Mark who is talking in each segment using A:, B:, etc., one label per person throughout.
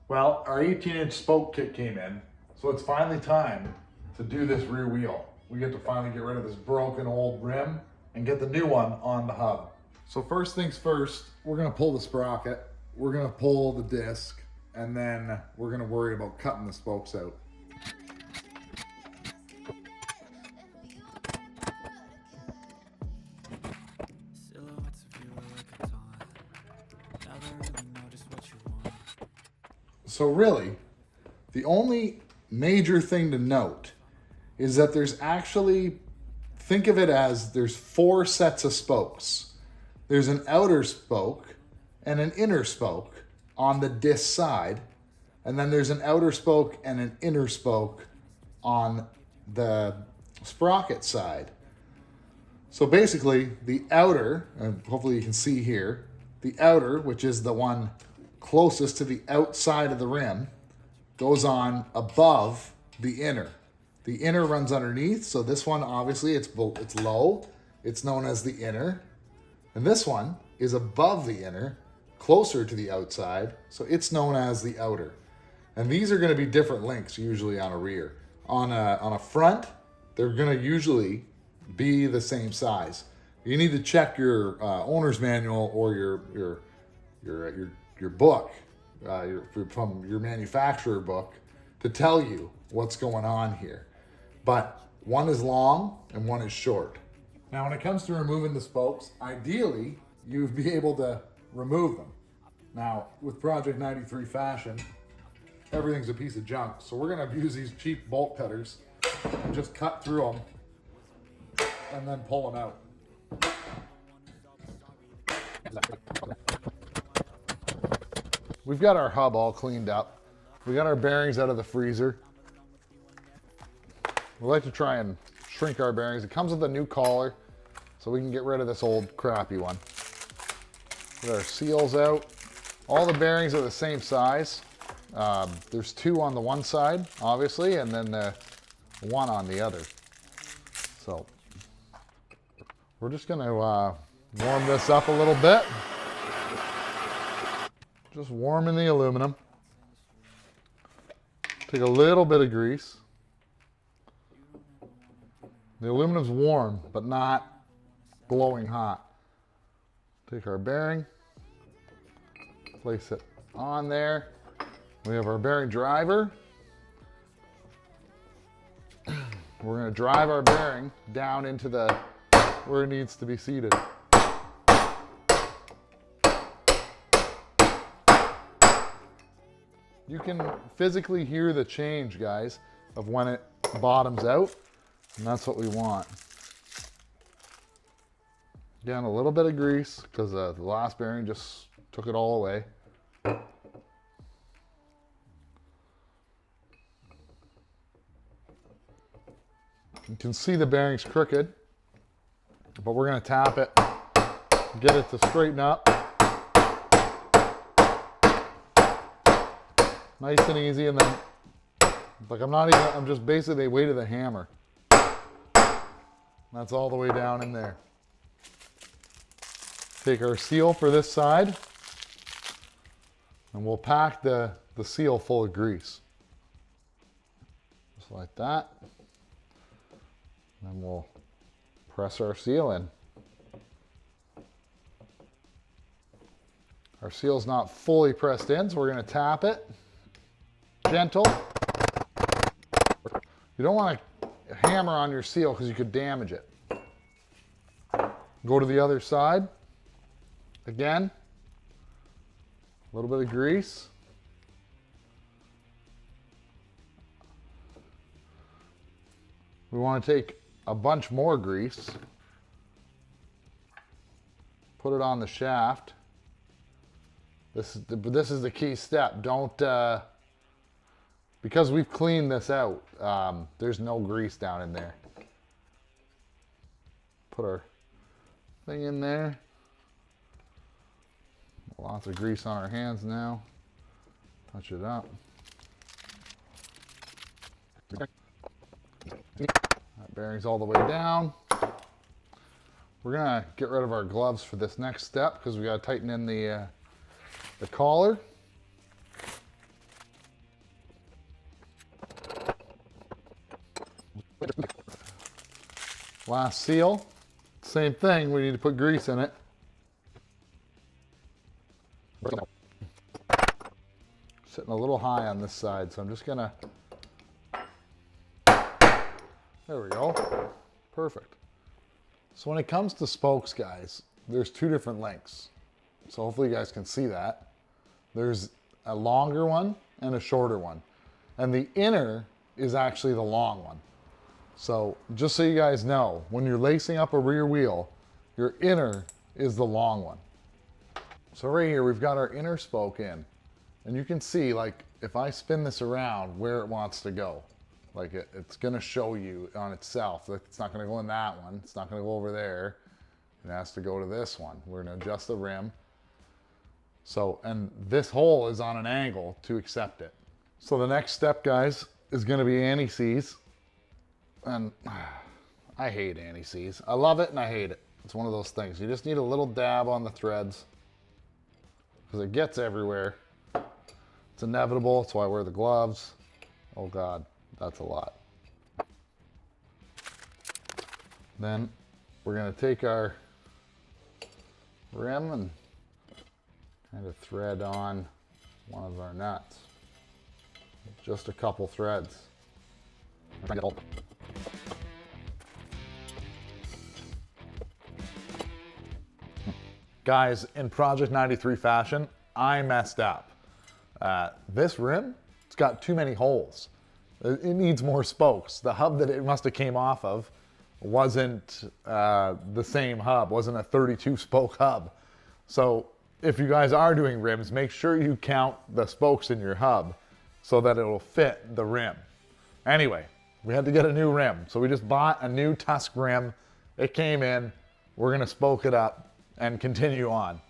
A: Well, our 18-inch spoke kit came in, so it's finally time to do this rear wheel. We get to finally get rid of this broken old rim and get the new one on the hub. So first things first, we're gonna pull the sprocket, we're gonna pull the disc, and then we're gonna worry about cutting the spokes out. So really, the only major thing to note is that there's actually, think of it as there's 4 sets of spokes. There's an outer spoke and an inner spoke on the disc side, and then there's an outer spoke and an inner spoke on the sprocket side. So basically the outer, and hopefully you can see here, the outer, which is the one closest to the outside of the rim, goes on above the inner. The inner runs underneath, so this one obviously it's low. It's known as the inner. And this one is above the inner, closer to the outside, so it's known as the outer. And these are going to be different lengths usually on a rear. On a front, they're going to usually be the same size. You need to check your owner's manual or your book, from your manufacturer book, to tell you what's going on here. But one is long and one is short. Now when it comes to removing the spokes, ideally you'd be able to remove them. Now with Project 93 fashion, everything's a piece of junk. So we're gonna use these cheap bolt cutters and just cut through them and then pull them out. We've got our hub all cleaned up. We got our bearings out of the freezer. We like to try and shrink our bearings. It comes with a new collar, so we can get rid of this old crappy one. Get our seals out. All the bearings are the same size. There's 2 on the one side, obviously, and then the 1 on the other. So we're just gonna warm this up a little bit. Just warming the aluminum. Take a little bit of grease. The aluminum's warm, but not glowing hot. Take our bearing, place it on there. We have our bearing driver. We're going to drive our bearing down into where it needs to be seated. You can physically hear the change, guys, of when it bottoms out, and that's what we want. Again, a little bit of grease, because the last bearing just took it all away. You can see the bearing's crooked, but we're going to tap it, get it to straighten up. Nice and easy, and then, like I'm just basically the weight of the hammer. That's all the way down in there. Take our seal for this side, and we'll pack the seal full of grease. Just like that. And we'll press our seal in. Our seal's not fully pressed in, so we're going to tap it. Gentle. You don't want to hammer on your seal because you could damage it. Go to the other side. Again, a little bit of grease. We want to take a bunch more grease, put it on the shaft. This is the key step. Don't, because we've cleaned this out, there's no grease down in there. Put our thing in there. Lots of grease on our hands now. Touch it up. That bearing's all the way down. We're gonna get rid of our gloves for this next step because we gotta tighten in the collar. Last seal, same thing, we need to put grease in it. Sitting a little high on this side, so I'm just gonna, there we go, perfect. So when it comes to spokes, guys, there's two different lengths. So hopefully you guys can see that. There's a longer one and a shorter one. And the inner is actually the long one. So just so you guys know, when you're lacing up a rear wheel, your inner is the long one. So right here, we've got our inner spoke in. And you can see, like, if I spin this around, where it wants to go. Like, it's gonna show you on itself. Like, it's not gonna go in that one. It's not gonna go over there. It has to go to this one. We're gonna adjust the rim. So, and this hole is on an angle to accept it. So the next step, guys, is gonna be anti-seize. And I hate anti-seize. I love it and I hate it. It's one of those things. You just need a little dab on the threads because it gets everywhere. It's inevitable. That's why I wear the gloves. Oh God, that's a lot. Then we're gonna take our rim and kind of thread on one of our nuts. Just a couple threads. Guys, in Project 93 fashion, I messed up. This rim, it's got too many holes. It needs more spokes. The hub that it must have came off of wasn't the same hub, wasn't a 32 spoke hub. So if you guys are doing rims, make sure you count the spokes in your hub so that it'll fit the rim. Anyway, we had to get a new rim. So we just bought a new Tusk rim. It came in. We're gonna spoke it up and continue on.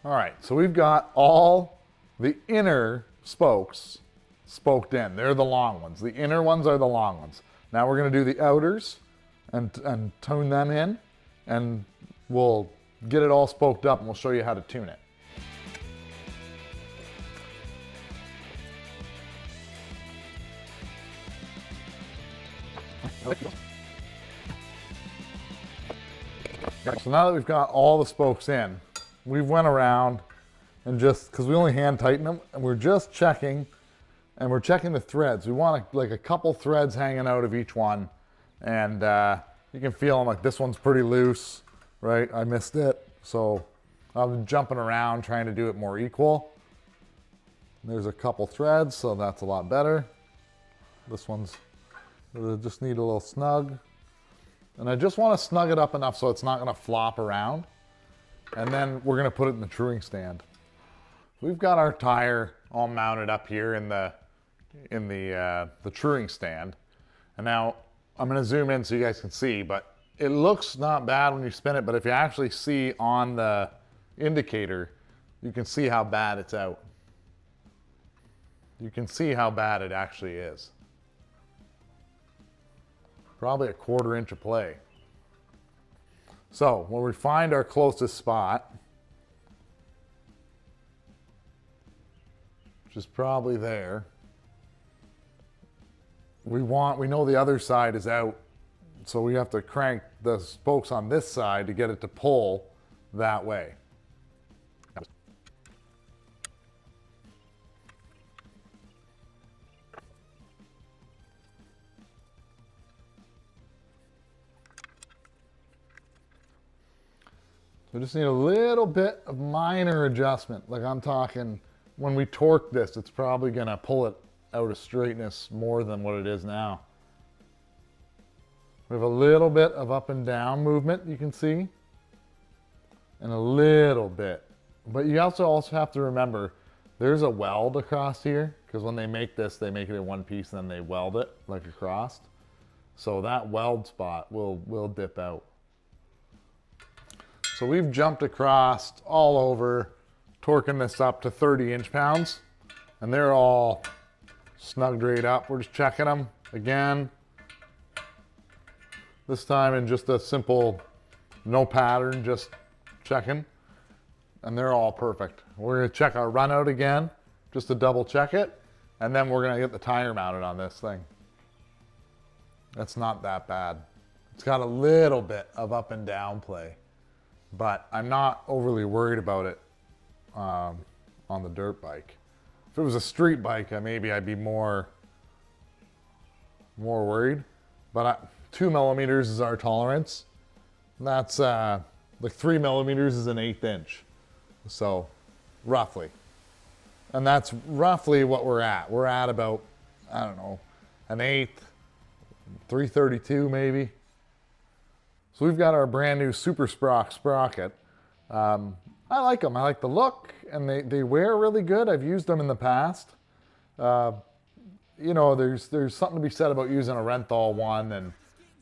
A: All right, so we've got all the inner spokes spoked in. They're the long ones. The inner ones are the long ones. Now we're gonna do the outers and tune them in, and we'll get it all spoked up and we'll show you how to tune it. So now that we've got all the spokes in, we've went around and just, because we only hand tighten them, and we're just checking, and we're checking the threads. We want like a couple threads hanging out of each one, and you can feel them, like this one's pretty loose, right? I missed it, so I'm jumping around trying to do it more equal. There's a couple threads, so that's a lot better. This one's, just need a little snug. And I just want to snug it up enough so it's not going to flop around. And then we're going to put it in the truing stand. We've got our tire all mounted up here in the truing stand. And now I'm going to zoom in so you guys can see, but it looks not bad when you spin it, but if you actually see on the indicator, you can see how bad it's out. You can see how bad it actually is. Probably a 1/4 inch of play. So when we find our closest spot, which is probably there, we know the other side is out, so we have to crank the spokes on this side to get it to pull that way. We just need a little bit of minor adjustment. Like I'm talking, when we torque this, it's probably gonna pull it out of straightness more than what it is now. We have a little bit of up and down movement, you can see, and a little bit. But you also have to remember, there's a weld across here, because when they make this, they make it in one piece, and then they weld it like across. So that weld spot will dip out. So we've jumped across all over, torquing this up to 30 inch-pounds, and they're all snugged right up. We're just checking them again. This time in just a simple, no pattern, just checking, and they're all perfect. We're gonna check our run out again, just to double check it, and then we're gonna get the tire mounted on this thing.
B: That's not that bad. It's got a little bit of up and down play, but I'm not overly worried about it on the dirt bike. If it was a street bike, maybe I'd be more worried. But 2 millimeters is our tolerance. That's like 3 millimeters is an 1/8 inch. So roughly. And that's roughly what we're at. We're at about, I don't know, an 1/8, 332 maybe. So we've got our brand new Super Sprocket. I like them. I like the look, and they wear really good. I've used them in the past. You know, there's something to be said about using a Renthal one,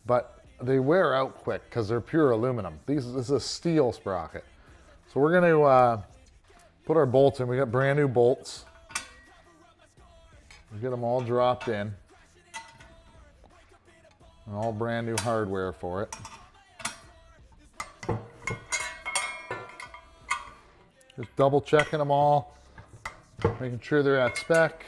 B: but they wear out quick because they're pure aluminum. This is a steel sprocket. So we're going to put our bolts in. We got brand new bolts. We get them all dropped in. And all brand new hardware for it. Just double checking them all, making sure they're at spec.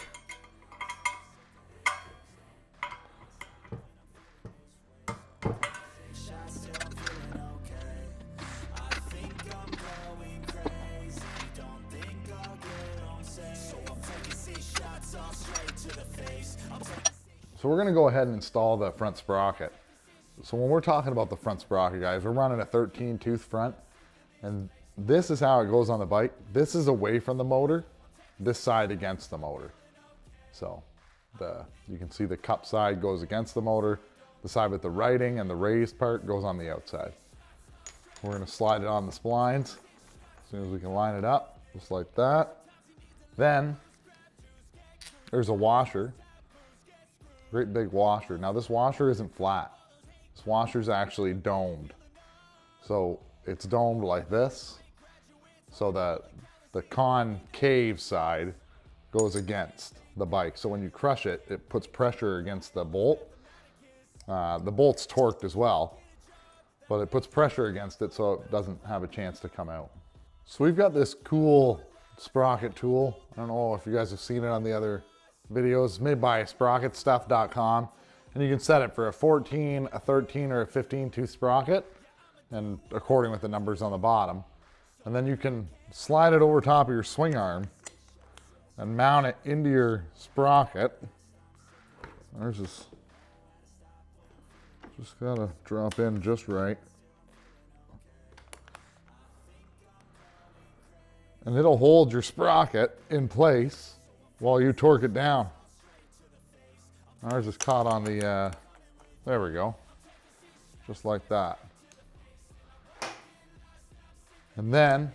B: So we're going to go ahead and install the front sprocket. So when we're talking about the front sprocket, guys, we're running a 13 tooth front, and this is how it goes on the bike. This is away from the motor, this side against the motor. So you can see the cup side goes against the motor, the side with the writing and the raised part goes on the outside. We're going to slide it on the splines as soon as we can line it up, just like that. Then there's a washer, great big washer. Now this washer isn't flat. This washer is actually domed. So it's domed like this, so that the concave side goes against the bike. So when you crush it, it puts pressure against the bolt. The bolt's torqued as well, but it puts pressure against it so it doesn't have a chance to come out. So we've got this cool sprocket tool. I don't know if you guys have seen it on the other videos. It's made by sprocketstuff.com, and you can set it for a 14, a 13, or a 15 tooth sprocket, and according with the numbers on the bottom. And then you can slide it over top of your swing arm and mount it into your sprocket. There's this, just gotta drop in just right. And it'll hold your sprocket in place while you torque it down. Ours is caught on the, there we go, just like that. And then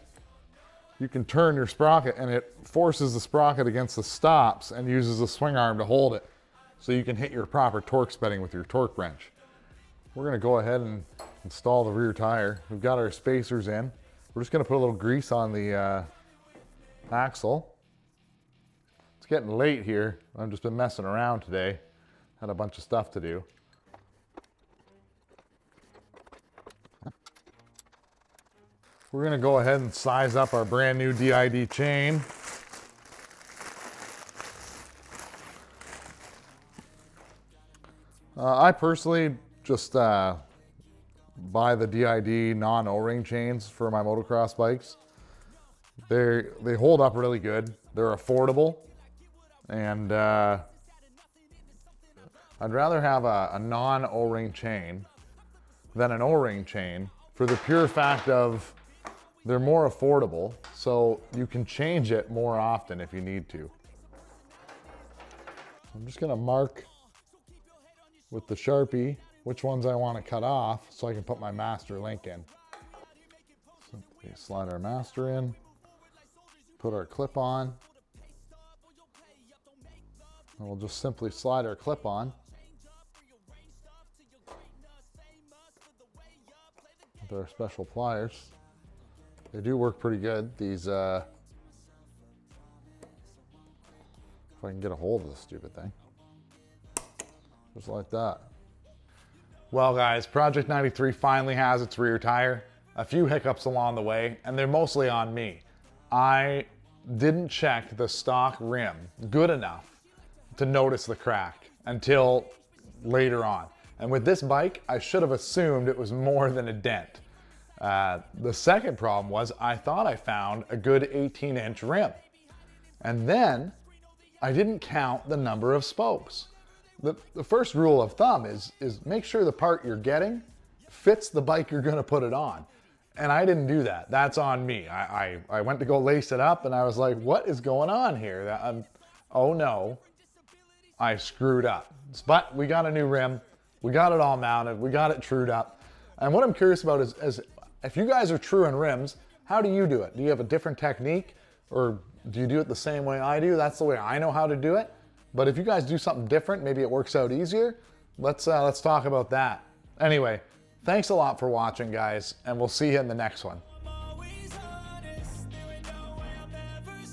B: you can turn your sprocket and it forces the sprocket against the stops and uses the swing arm to hold it. So you can hit your proper torque setting with your torque wrench. We're gonna go ahead and install the rear tire. We've got our spacers in. We're just gonna put a little grease on the axle. It's getting late here. I've just been messing around today. Had a bunch of stuff to do. We're gonna go ahead and size up our brand new DID chain. I personally just buy the DID non-O-ring chains for my motocross bikes. They hold up really good. They're affordable, and I'd rather have a non-O-ring chain than an O-ring chain for the pure fact of they're more affordable, so you can change it more often if you need to. I'm just gonna mark with the Sharpie which ones I want to cut off so I can put my master link in. Simply slide our master in, put our clip on, and we'll just simply slide our clip on with our special pliers. They do work pretty good. These, if I can get a hold of this stupid thing. Just like that. Well guys, Project 93 finally has its rear tire. A few hiccups along the way, and they're mostly on me. I didn't check the stock rim good enough to notice the crack until later on. And with this bike, I should have assumed it was more than a dent. The second problem was I thought I found a good 18-inch rim. And then I didn't count the number of spokes. The first rule of thumb is make sure the part you're getting fits the bike you're gonna put it on. And I didn't do that. That's on me. I went to go lace it up and I was like, what is going on here? Oh no, I screwed up. But we got a new rim. We got it all mounted. We got it trued up. And what I'm curious about is if you guys are truing rims, how do you do it? Do you have a different technique, or do you do it the same way I do? That's the way I know how to do it. But if you guys do something different, maybe it works out easier. Let's talk about that. Anyway, thanks a lot for watching, guys, and we'll see you in the next one.